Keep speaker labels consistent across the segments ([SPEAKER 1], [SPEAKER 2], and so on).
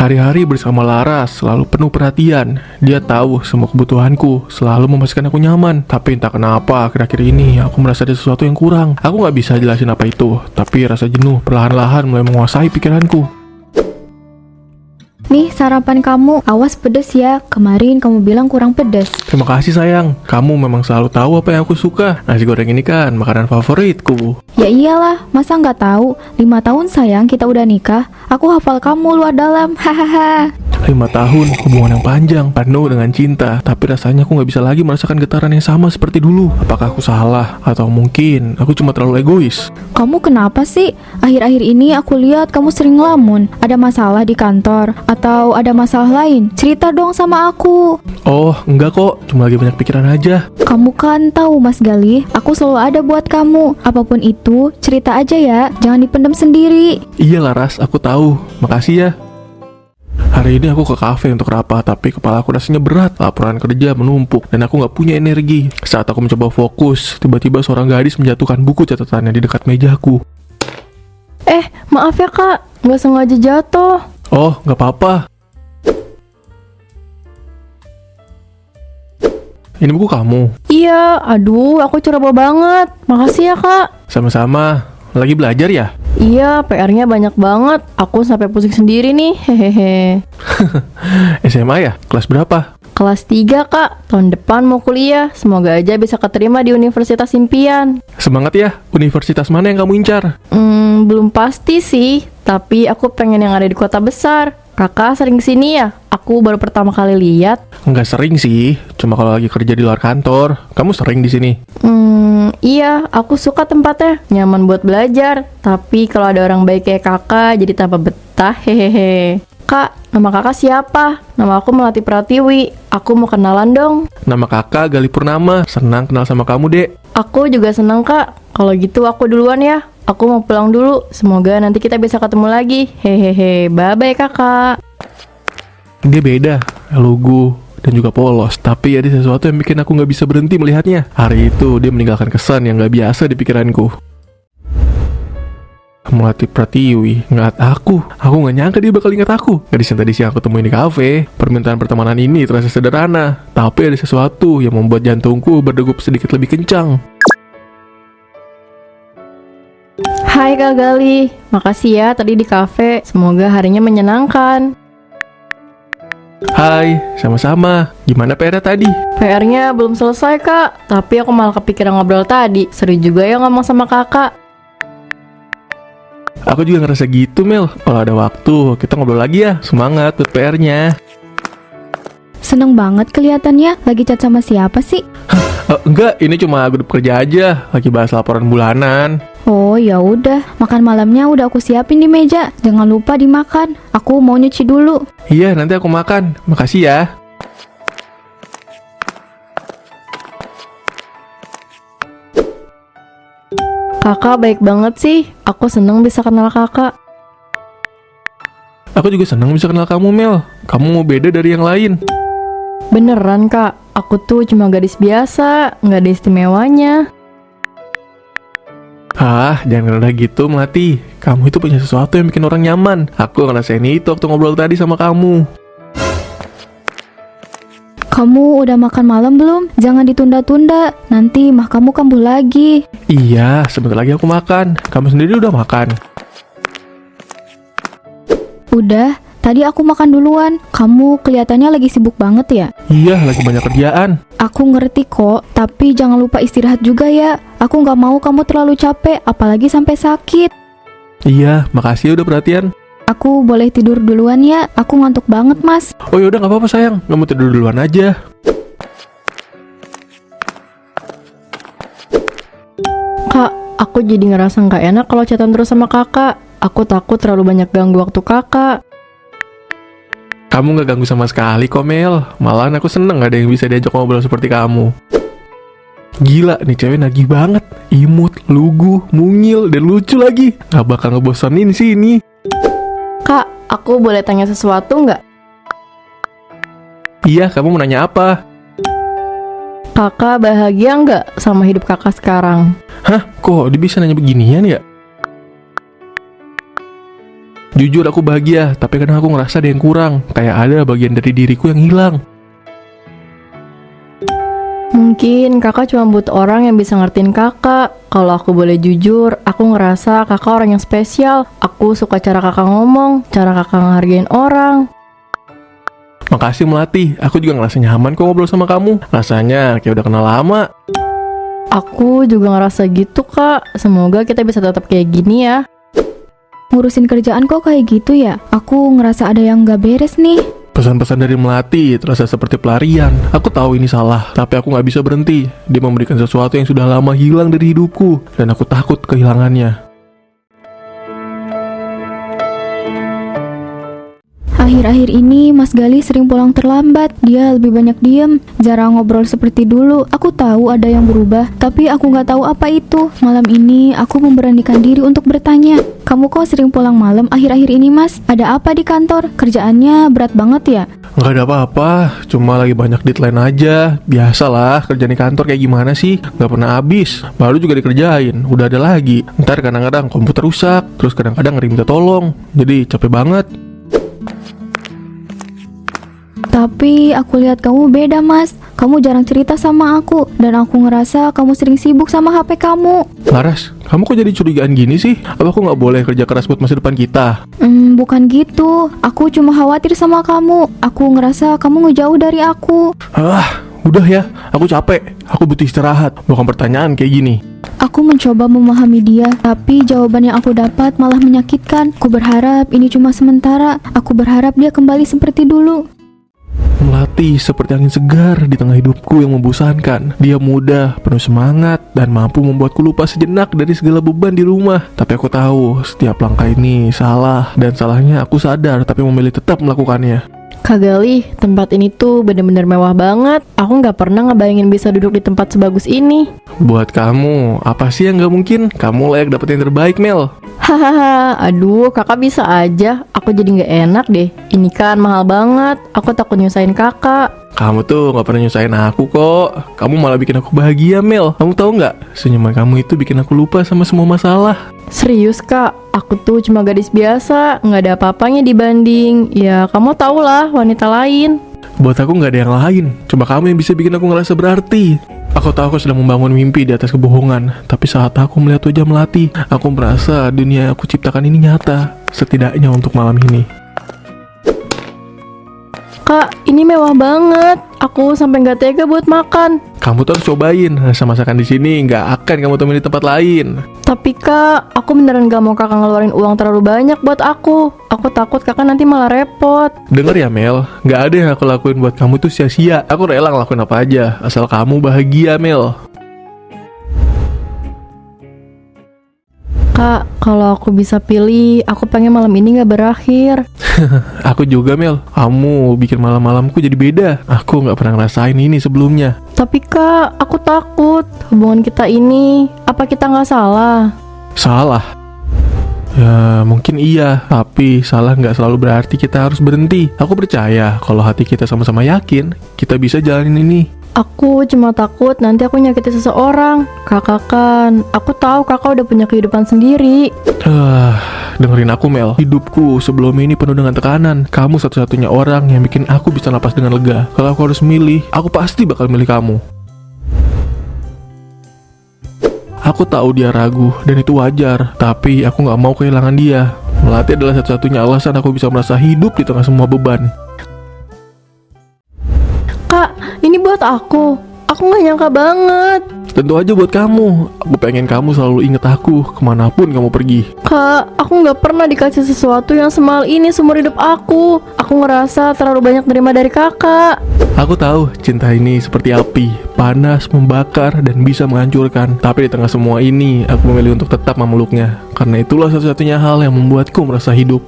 [SPEAKER 1] Hari-hari bersama Laras selalu penuh perhatian. Dia tahu semua kebutuhanku, selalu memastikan aku nyaman. Tapi entah kenapa akhir-akhir ini aku merasa ada sesuatu yang kurang. Aku gak bisa jelasin apa itu, tapi rasa jenuh perlahan-lahan mulai menguasai pikiranku.
[SPEAKER 2] Nih sarapan kamu, awas pedes ya. Kemarin kamu bilang kurang pedes.
[SPEAKER 1] Terima kasih sayang, kamu memang selalu tahu apa yang aku suka. Nasi goreng ini kan makanan favoritku.
[SPEAKER 2] Ya iyalah, masa nggak tahu? 5 tahun sayang kita udah nikah. Aku hafal kamu luar dalam, hahaha.
[SPEAKER 1] 5 tahun, hubungan yang panjang, penuh dengan cinta. Tapi rasanya aku gak bisa lagi merasakan getaran yang sama seperti dulu. Apakah aku salah? Atau mungkin aku cuma terlalu egois?
[SPEAKER 2] Kamu kenapa sih? Akhir-akhir ini aku lihat kamu sering ngelamun. Ada masalah di kantor? Atau ada masalah lain? Cerita dong sama aku.
[SPEAKER 1] Oh, enggak kok, cuma lagi banyak pikiran aja.
[SPEAKER 2] Kamu kan tahu Mas Gali, aku selalu ada buat kamu. Apapun itu, cerita aja ya. Jangan dipendam sendiri.
[SPEAKER 1] Iya Laras, aku tahu. Makasih ya. Hari ini aku ke kafe untuk rapat, tapi kepala aku rasanya berat. Laporan kerja menumpuk, dan aku gak punya energi. Saat aku mencoba fokus, tiba-tiba seorang gadis menjatuhkan buku catatannya di dekat mejaku.
[SPEAKER 3] Maaf ya kak, nggak sengaja jatuh.
[SPEAKER 1] Oh, gak apa-apa. Ini buku kamu?
[SPEAKER 3] Iya, aduh aku ceroboh banget. Makasih ya kak.
[SPEAKER 1] Sama-sama. Lagi belajar ya?
[SPEAKER 3] Iya, PR-nya banyak banget. Aku sampai pusing sendiri nih, hehehe.
[SPEAKER 1] SMA ya? Kelas berapa?
[SPEAKER 3] Kelas 3 kak, tahun depan mau kuliah. Semoga aja bisa keterima di Universitas Impian.
[SPEAKER 1] Semangat ya. Universitas mana yang kamu incar?
[SPEAKER 3] Belum pasti sih, tapi aku pengen yang ada di kota besar. Kakak sering kesini ya? Aku baru pertama kali lihat.
[SPEAKER 1] Nggak sering sih, cuma kalau lagi kerja di luar kantor. Kamu sering di sini?
[SPEAKER 3] Iya, aku suka tempatnya, nyaman buat belajar. Tapi kalau ada orang baik kayak kakak, jadi tambah betah, hehehe. Kak, nama kakak siapa? Nama aku Melati Pratiwi. Aku mau kenalan dong.
[SPEAKER 1] Nama kakak Gali Purnama. Senang kenal sama kamu, Dek.
[SPEAKER 3] Aku juga senang kak. Kalau gitu aku duluan ya. Aku mau pulang dulu. Semoga nanti kita bisa ketemu lagi. Hehehe. Bye-bye kakak.
[SPEAKER 1] Dia beda, lugu, dan juga polos. Tapi ada sesuatu yang bikin aku gak bisa berhenti melihatnya. Hari itu dia meninggalkan kesan yang gak biasa di pikiranku. Melati Pratiwi ingat aku gak nyangka dia bakal ingat aku. Gadis yang tadi siang aku temuin di kafe. Permintaan pertemanan ini terasa sederhana, tapi ada sesuatu yang membuat jantungku berdegup sedikit lebih kencang.
[SPEAKER 3] Hai Kak Gali, makasih ya tadi di kafe. Semoga harinya menyenangkan.
[SPEAKER 1] Hai, sama-sama. Gimana PR tadi?
[SPEAKER 3] PR-nya belum selesai kak, tapi aku malah kepikiran ngobrol tadi. Seru juga ya ngomong sama kakak.
[SPEAKER 1] Aku juga ngerasa gitu Mel. Kalau ada waktu kita ngobrol lagi ya. Semangat buat PR-nya.
[SPEAKER 2] Seneng banget kelihatannya. Lagi chat sama siapa sih?
[SPEAKER 1] Enggak, ini cuma grup kerja aja. Lagi bahas laporan bulanan.
[SPEAKER 2] Oh ya udah, makan malamnya udah aku siapin di meja. Jangan lupa dimakan. Aku mau nyuci dulu.
[SPEAKER 1] Iya, nanti aku makan. Makasih ya.
[SPEAKER 3] Kakak baik banget sih. Aku seneng bisa kenal kakak.
[SPEAKER 1] Aku juga senang bisa kenal kamu Mel. Kamu beda dari yang lain.
[SPEAKER 3] Beneran kak, aku tuh cuma gadis biasa, nggak ada istimewanya.
[SPEAKER 1] Jangan rendah gitu Melati. Kamu itu punya sesuatu yang bikin orang nyaman. Aku ngerasain itu waktu ngobrol tadi sama kamu.
[SPEAKER 2] Kamu udah makan malam belum? Jangan ditunda-tunda. Nanti mah kamu kambuh lagi.
[SPEAKER 1] Iya, sebentar lagi aku makan. Kamu sendiri udah makan?
[SPEAKER 2] Udah, tadi aku makan duluan. Kamu kelihatannya lagi sibuk banget ya?
[SPEAKER 1] Iya, lagi banyak kerjaan.
[SPEAKER 2] Aku ngerti kok, tapi jangan lupa istirahat juga ya. Aku nggak mau kamu terlalu capek, apalagi sampai sakit.
[SPEAKER 1] Iya, makasih udah perhatian.
[SPEAKER 2] Aku boleh tidur duluan ya? Aku ngantuk banget mas.
[SPEAKER 1] Oh yaudah gak apa-apa sayang, kamu tidur duluan aja.
[SPEAKER 3] Kak, aku jadi ngerasa nggak enak kalau chatan terus sama kakak. Aku takut terlalu banyak ganggu waktu kakak.
[SPEAKER 1] Kamu gak ganggu sama sekali kok Mel. Malahan aku seneng gak ada yang bisa diajak ngobrol seperti kamu. Gila nih cewek nagih banget. Imut, lugu, mungil, dan lucu lagi. Gak bakal ngebosanin sih ini.
[SPEAKER 3] Kak, aku boleh tanya sesuatu nggak?
[SPEAKER 1] Iya, kamu mau nanya apa?
[SPEAKER 3] Kakak bahagia nggak sama hidup kakak sekarang?
[SPEAKER 1] Hah? Kok dia bisa nanya beginian ya? Jujur aku bahagia, tapi kadang aku ngerasa ada yang kurang. Kayak ada bagian dari diriku yang hilang.
[SPEAKER 3] Mungkin kakak cuma butuh orang yang bisa ngertiin kakak. Kalau aku boleh jujur, aku ngerasa kakak orang yang spesial. Aku suka cara kakak ngomong, cara kakak ngehargain orang.
[SPEAKER 1] Makasih Melati, aku juga ngerasa nyaman kok ngobrol sama kamu. Rasanya kayak udah kenal lama.
[SPEAKER 3] Aku juga ngerasa gitu kak. Semoga kita bisa tetap kayak gini ya.
[SPEAKER 2] Ngurusin kerjaan kok kayak gitu ya? Aku ngerasa ada yang gak beres nih.
[SPEAKER 1] Pesan-pesan dari Melati terasa seperti pelarian. Aku tahu ini salah, tapi aku gak bisa berhenti. Dia memberikan sesuatu yang sudah lama hilang dari hidupku, dan aku takut kehilangannya.
[SPEAKER 2] Akhir-akhir ini Mas Gali sering pulang terlambat. Dia lebih banyak diem, jarang ngobrol seperti dulu. Aku tahu ada yang berubah, tapi aku nggak tahu apa itu. Malam ini aku memberanikan diri untuk bertanya. Kamu kok sering pulang malam akhir-akhir ini, Mas? Ada apa di kantor? Kerjaannya berat banget ya?
[SPEAKER 1] Nggak ada apa-apa, cuma lagi banyak deadline aja. Biasalah, kerjaan di kantor kayak gimana sih? Nggak pernah habis, baru juga dikerjain, udah ada lagi. Ntar kadang-kadang komputer rusak, terus kadang-kadang minta tolong. Jadi capek banget.
[SPEAKER 2] Tapi aku lihat kamu beda, Mas. Kamu jarang cerita sama aku, dan aku ngerasa kamu sering sibuk sama HP kamu.
[SPEAKER 1] Laras, kamu kok jadi curigaan gini sih? Apa aku nggak boleh kerja keras buat masa depan kita?
[SPEAKER 2] Bukan gitu. Aku cuma khawatir sama kamu. Aku ngerasa kamu ngejauh dari aku.
[SPEAKER 1] Udah ya, aku capek. Aku butuh istirahat, bukan pertanyaan kayak gini.
[SPEAKER 2] Aku mencoba memahami dia, tapi jawaban yang aku dapat malah menyakitkan. Aku berharap ini cuma sementara. Aku berharap dia kembali seperti dulu.
[SPEAKER 1] Melati seperti angin segar di tengah hidupku yang membosankan. Dia muda, penuh semangat, dan mampu membuatku lupa sejenak dari segala beban di rumah. Tapi aku tahu setiap langkah ini salah, dan salahnya aku sadar tapi memilih tetap melakukannya.
[SPEAKER 3] Kak Gali, tempat ini tuh bener-bener mewah banget. Aku nggak pernah ngebayangin bisa duduk di tempat sebagus ini.
[SPEAKER 1] Buat kamu, apa sih yang gak mungkin? Kamu layak dapet yang terbaik, Mel.
[SPEAKER 3] Hahaha, aduh kakak bisa aja. Aku jadi nggak enak deh. Ini kan mahal banget. Aku takut nyusahin kakak.
[SPEAKER 1] Kamu tuh gak pernah nyusahin aku kok. Kamu malah bikin aku bahagia, Mel. Kamu tahu nggak? Senyuman kamu itu bikin aku lupa sama semua masalah.
[SPEAKER 3] Serius kak, aku tuh cuma gadis biasa. Nggak ada apa-apanya dibanding, ya kamu tau lah, wanita lain.
[SPEAKER 1] Buat aku gak ada yang lain. Coba kamu yang bisa bikin aku ngerasa berarti. Aku tahu aku sedang membangun mimpi di atas kebohongan. Tapi saat aku melihat wajah Melati, aku merasa dunia yang aku ciptakan ini nyata. Setidaknya untuk malam ini.
[SPEAKER 3] Kak, ini mewah banget. Aku sampai nggak tega buat makan.
[SPEAKER 1] Kamu tuh harus cobain. Rasa masakan di sini nggak akan kamu temuin di tempat lain.
[SPEAKER 3] Tapi kak, aku beneran gak mau kakak ngeluarin uang terlalu banyak buat aku. Aku takut kakak nanti malah repot.
[SPEAKER 1] Dengar ya Mel, nggak ada yang aku lakuin buat kamu tuh sia-sia. Aku rela ngelakuin apa aja, asal kamu bahagia Mel.
[SPEAKER 3] Kak, kalau aku bisa pilih, aku pengen malam ini gak berakhir.
[SPEAKER 1] Aku juga Mel, kamu bikin malam-malamku jadi beda. Aku nggak pernah ngerasain ini sebelumnya.
[SPEAKER 3] Tapi kak, aku takut hubungan kita ini, apa kita gak salah?
[SPEAKER 1] Salah? Ya mungkin iya, tapi salah nggak selalu berarti kita harus berhenti. Aku percaya kalau hati kita sama-sama yakin, kita bisa jalanin ini.
[SPEAKER 3] Aku cuma takut nanti aku nyakiti seseorang. Kakak kan, aku tahu kakak udah punya kehidupan sendiri.
[SPEAKER 1] Dengerin aku Mel, hidupku sebelum ini penuh dengan tekanan. Kamu satu-satunya orang yang bikin aku bisa napas dengan lega. Kalau aku harus milih, aku pasti bakal milih kamu. Aku tahu dia ragu, dan itu wajar. Tapi aku gak mau kehilangan dia. Melati adalah satu-satunya alasan aku bisa merasa hidup di tengah semua beban.
[SPEAKER 3] Kak, ini buat aku. Aku gak nyangka banget.
[SPEAKER 1] Tentu aja buat kamu. Aku pengen kamu selalu inget aku kemanapun kamu pergi.
[SPEAKER 3] Kak, aku gak pernah dikasih sesuatu yang semahal ini seumur hidup aku. Aku ngerasa terlalu banyak terima dari kakak.
[SPEAKER 1] Aku tahu cinta ini seperti api, panas, membakar, dan bisa menghancurkan. Tapi di tengah semua ini, aku memilih untuk tetap memeluknya. Karena itulah satu-satunya hal yang membuatku merasa hidup.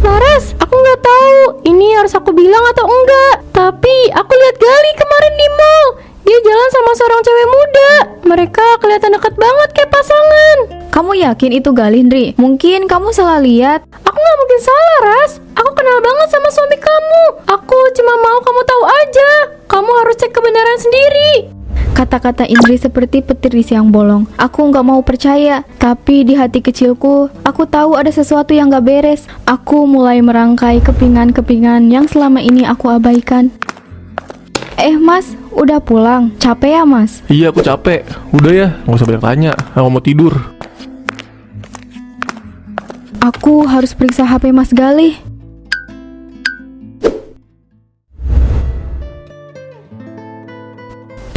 [SPEAKER 3] Laras, aku gak tahu ini harus aku bilang atau enggak. Tapi aku lihat Gali kemarin di mall. Dia jalan sama seorang cewek muda. Mereka kelihatan dekat banget kayak pasangan.
[SPEAKER 2] Kamu yakin itu Galindri? Mungkin kamu salah lihat.
[SPEAKER 3] Aku gak mungkin salah, Ras. Aku kenal banget sama suami kamu. Aku cuma mau kamu tahu aja. Kamu harus cek kebenaran sendiri.
[SPEAKER 2] Kata-kata Indri seperti petir di siang bolong. Aku nggak mau percaya, tapi di hati kecilku, aku tahu ada sesuatu yang nggak beres. Aku mulai merangkai kepingan-kepingan yang selama ini aku abaikan. Mas, udah pulang? Capek ya, Mas?
[SPEAKER 1] Iya, aku capek. Udah ya, nggak usah banyak tanya. Aku mau tidur.
[SPEAKER 2] Aku harus periksa HP Mas Galih.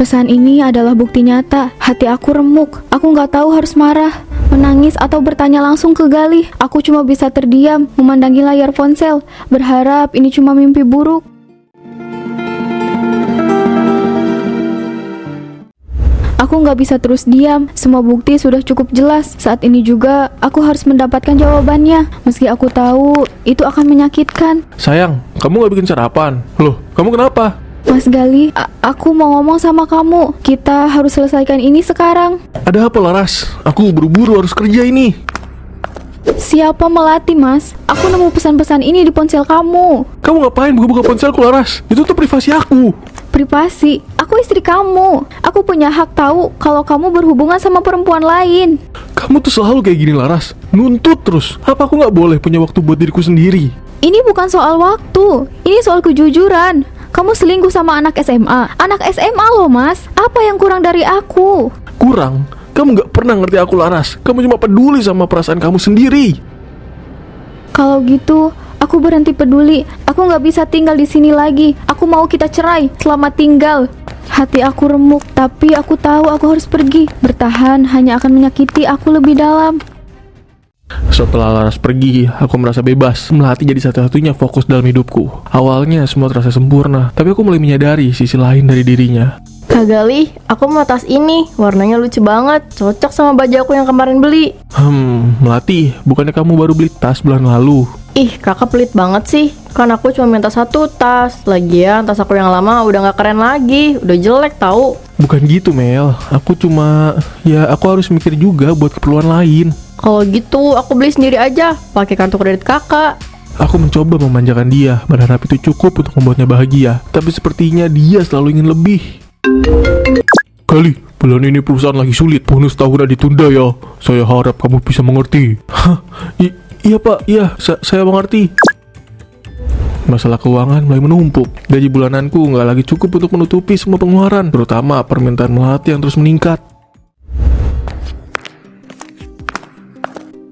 [SPEAKER 2] Pesan ini adalah bukti nyata. Hati aku remuk. Aku nggak tahu harus marah, menangis, atau bertanya langsung ke Galih. Aku cuma bisa terdiam, memandangi layar ponsel, berharap ini cuma mimpi buruk. Aku nggak bisa terus diam. Semua bukti sudah cukup jelas. Saat ini juga aku harus mendapatkan jawabannya, meski aku tahu itu akan menyakitkan.
[SPEAKER 1] Sayang, kamu nggak bikin sarapan? Loh, kamu kenapa?
[SPEAKER 2] Mas Galih, aku mau ngomong sama kamu. Kita harus selesaikan ini sekarang.
[SPEAKER 1] Ada apa, Laras? Aku buru-buru harus kerja ini.
[SPEAKER 2] Siapa Melati, Mas? Aku nemu pesan-pesan ini di ponsel kamu.
[SPEAKER 1] Kamu ngapain buka-buka ponselku, Laras? Itu tuh privasi aku.
[SPEAKER 2] Privasi? Aku istri kamu. Aku punya hak tahu kalau kamu berhubungan sama perempuan lain.
[SPEAKER 1] Kamu tuh selalu kayak gini, Laras. Nuntut terus. Apa aku nggak boleh punya waktu buat diriku sendiri?
[SPEAKER 2] Ini bukan soal waktu. Ini soal kejujuran. Kamu selingkuh sama anak SMA. Anak SMA loh, Mas. Apa yang kurang dari aku?
[SPEAKER 1] Kurang? Kamu nggak pernah ngerti aku, Laras. Kamu cuma peduli sama perasaan kamu sendiri.
[SPEAKER 2] Kalau gitu, aku berhenti peduli. Aku nggak bisa tinggal di sini lagi. Aku mau kita cerai. Selamat tinggal. Hati aku remuk, tapi aku tahu aku harus pergi. Bertahan hanya akan menyakiti aku lebih dalam.
[SPEAKER 1] Setelah Laras pergi, aku merasa bebas. Melati jadi satu-satunya fokus dalam hidupku. Awalnya semua terasa sempurna, tapi aku mulai menyadari sisi lain dari dirinya.
[SPEAKER 3] Kak Galih, aku mau tas ini. Warnanya lucu banget, cocok sama baju aku yang kemarin beli.
[SPEAKER 1] Melati, bukannya kamu baru beli tas bulan lalu?
[SPEAKER 3] Ih, kakak pelit banget sih. Kan aku cuma minta satu tas. Lagian tas aku yang lama udah gak keren lagi. Udah jelek tahu.
[SPEAKER 1] Bukan gitu, Mel. Aku harus mikir juga buat keperluan lain.
[SPEAKER 3] Kalau gitu, aku beli sendiri aja. Pakai kartu kredit kakak.
[SPEAKER 1] Aku mencoba memanjakan dia, berharap itu cukup untuk membuatnya bahagia. Tapi sepertinya dia selalu ingin lebih. Kali, bulan ini perusahaan lagi sulit. Bonus tahunan ditunda ya. Saya harap kamu bisa mengerti. Iya pak, iya, saya mengerti. Masalah keuangan mulai menumpuk. Gaji bulananku nggak lagi cukup untuk menutupi semua pengeluaran, terutama permintaan Melati yang terus meningkat.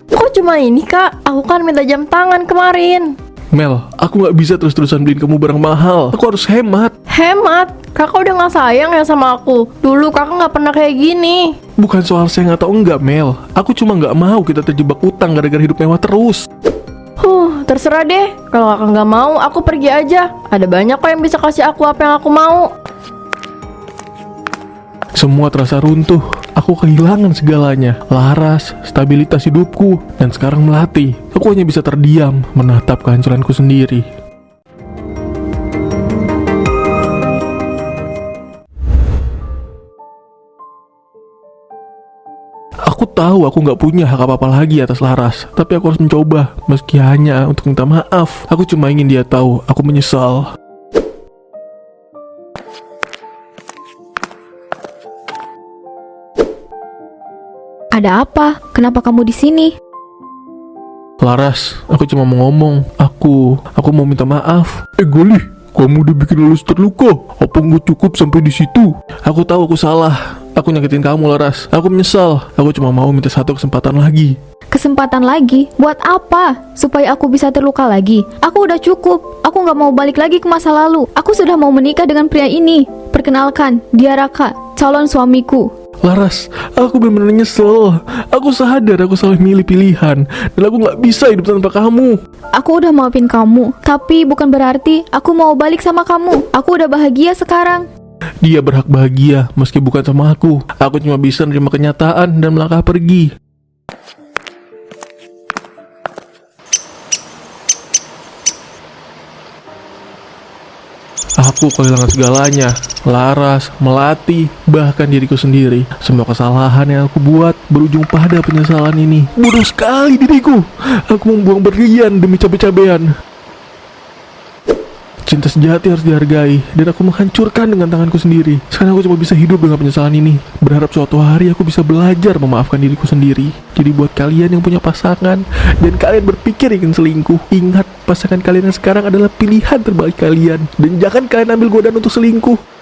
[SPEAKER 3] Kok cuma ini kak? Aku kan minta jam tangan kemarin.
[SPEAKER 1] Mel, aku nggak bisa terus-terusan beliin kamu barang mahal. Aku harus hemat.
[SPEAKER 3] Hemat? Kakak udah gak sayang ya sama aku. Dulu kakak gak pernah kayak gini.
[SPEAKER 1] Bukan soal sayang atau enggak, Mel. Aku cuma nggak mau kita terjebak utang gara-gara hidup mewah terus.
[SPEAKER 3] Terserah deh. Kalau kakak gak mau, aku pergi aja. Ada banyak kok yang bisa kasih aku apa yang aku mau.
[SPEAKER 1] Semua terasa runtuh. Aku kehilangan segalanya. Laras, stabilitas hidupku, dan sekarang Melati. Aku hanya bisa terdiam, menatap kehancuranku sendiri. Aku tahu aku nggak punya hak apa-apa lagi atas Laras, tapi aku harus mencoba, meski hanya untuk minta maaf. Aku cuma ingin dia tahu, aku menyesal.
[SPEAKER 2] Ada apa? Kenapa kamu di sini?
[SPEAKER 1] Laras, aku cuma mau ngomong. Aku mau minta maaf. Galih, kamu udah bikin Laras terluka. Apa nggak cukup sampai di situ? Aku tahu aku salah. Aku nyakitin kamu, Laras. Aku menyesal. Aku cuma mau minta satu kesempatan lagi.
[SPEAKER 2] Kesempatan lagi? Buat apa? Supaya aku bisa terluka lagi? Aku udah cukup. Aku gak mau balik lagi ke masa lalu. Aku sudah mau menikah dengan pria ini. Perkenalkan, dia Raka, calon suamiku.
[SPEAKER 1] Laras, aku benar-benar nyesel. Aku sadar aku salah milih pilihan, dan aku gak bisa hidup tanpa kamu.
[SPEAKER 2] Aku udah maafin kamu, tapi bukan berarti aku mau balik sama kamu. Aku udah bahagia sekarang.
[SPEAKER 1] Dia berhak bahagia, meski bukan sama aku. Aku cuma bisa menerima kenyataan dan melangkah pergi. Aku kehilangan segalanya. Laras, Melati, bahkan diriku sendiri. Semua kesalahan yang aku buat berujung pada penyesalan ini. Bodoh sekali diriku. Aku membuang berlian demi cabai-cabean. Cinta sejati harus dihargai, dan aku menghancurkan dengan tanganku sendiri. Sekarang aku cuma bisa hidup dengan penyesalan ini. Berharap suatu hari aku bisa belajar memaafkan diriku sendiri. Jadi buat kalian yang punya pasangan, dan kalian berpikir ingin selingkuh, ingat pasangan kalian yang sekarang adalah pilihan terbaik kalian. Dan jangan kalian ambil godaan untuk selingkuh.